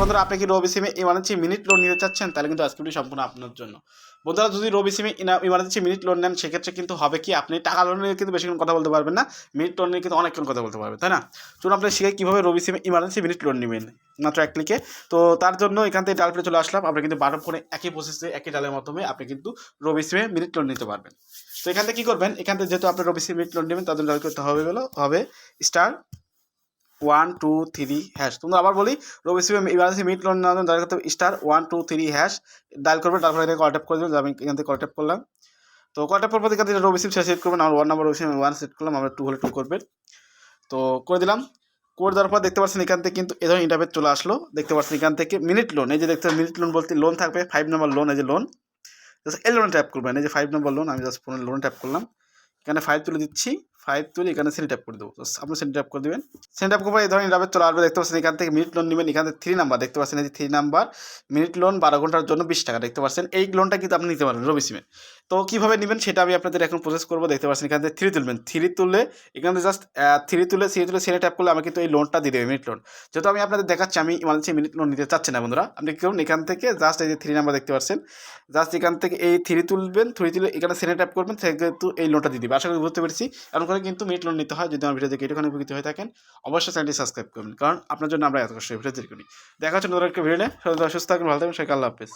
বন্ধুরা আপনি কি রবি সিমে ইমার্জেন্সি মিনিট লোন নিতে চাচ্ছেন, তাহলে কিন্তু আজকে ভিডিও সম্পূর্ণ আপনার জন্য। বন্ধুরা যদি রবি সিমে ইমার্জেন্সি মিনিট লোন নেন, সেক্ষেত্রে কিন্তু হবে কি, আপনি টাকা লোন নিয়ে কিন্তু বেশিক্ষণ কথা বলতে পারবেন না, মিনিট লোন নিয়ে কিন্তু অনেকক্ষণ কথা বলতে পারবেন, তাই না? চলুন আপনি শিখে কীভাবে রবি সিমে ইমার্জেন্সি মিনিট লোন নেবেন মাত্র এক ক্লিকে। তো তার জন্য এখান থেকে ডাল পেয়ে চলে আসলাম। আপনি কিন্তু বাটন ফোনে একই প্রসেসে একই ডালের মাধ্যমে আপনি কিন্তু রবি সিমে মিনিট লোন নিতে পারবেন। তো এখান থেকে কী করবেন, এখান থেকে যেহেতু আপনি রবি সিমে মিনিট লোন নেবেন, তার জন্য ডাল করতে হবে *123#। তোমরা আবার বলি, রবি সিমে ইমার্জেন্সি মিনিট লোন নেওয়ার জন্য ডায়াল করতে হবে *123# ডায়াল করবেন। তারপরে এখানে কল ট্যাপ করে দেবেন। আমি এখান থেকে কল ট্যাপ করলাম। তো কল ট্যাপ পর এখান থেকে রবি সিম সেট করবেন। আমার 1 নাম্বার রবি সিম 1 সেট করলাম, আমরা 2 হলে 2 করবেন। তো করে দিলাম। করে দেওয়ার পর দেখতে পাচ্ছেন এখান থেকে কিন্তু এ ধরনের ইন্টারফেস চলে আসলো। দেখতে পাচ্ছেন এখান থেকে মিনিট লোন, এই যে দেখতে মিনিট লোন বলতে লোন থাকবে 5 নাম্বার লোন, এই যে লোন, জাস্ট এই লোনে ট্যাপ করবেন। এই যে 5 নাম্বার লোন, আমি জাস্ট ফোনের লোনে ট্যাপ করলাম। এখানে 5 তুলে দিচ্ছি, 5 তুলে এখানে সেন্ড ট্যাপ করে দেবো। আপনি সেন্ড ট্যাপ করে দেবেন। সেন্ড ট্যাপ করে এই ধরনের ইন্টারফেস চলে আসবে। দেখতে পাচ্ছেন এখান থেকে মিনিট লোন নেবেন, এখানে 3 নাম্বার দেখতে পাচ্ছেন, এই যে 3 নাম্বার মিনিট লোন 12 ঘন্টার জন্য 20 টাকা দেখতে পাচ্ছেন। এই লোনটা কিন্তু আপনি নিতে পারবেন রবি সিমে। তো কীভাবে নেবেন সেটা আমি আপনাদের এখন প্রসেস করবো। দেখতে পাচ্ছেন এখান থেকে 3 তুলবেন, 3 তুললে এখানে জাস্ট 3 তুলে সেন্ড ট্যাপ করলে আমি কিন্তু এই লোনটা দিয়ে দেবে মিনিট লোন। যেহেতু আমি আপনাদের দেখাচ্ছি আমি ইমার্জেন্সি মিনিট লোন নিতে চাচ্ছি না বন্ধুরা, আপনি কি করুন, এখান থেকে জাস্ট এই যে 3 নাম্বার দেখতে পাচ্ছেন, জাস্ট এখান থেকে এই 3 তুলবেন, 3 তুলে এখানে সেন্ড ট্যাপ করবেন, সেক্ষেত্রে এই লোনটা দিয়ে দিবে। আশা করি বুঝতে পেরেছি। এমন করে কিন্তু মিনিট লোন নিতে হয়। যদি আমার ভিডিও দেখে একটুখানি উপকৃত হয়ে থাকেন, অবশ্যই চ্যানেলটি সাবস্ক্রাইব করবেন, কারণ আপনার জন্য আমরা এত কষ্ট ভিডিও তৈরি করি। দেখা হচ্ছে নতুন একটা ভিডিও নিয়ে। সুস্থ থাকুন, ভালো থাকুন, সবাইকে আল্লাহ হাফেজ।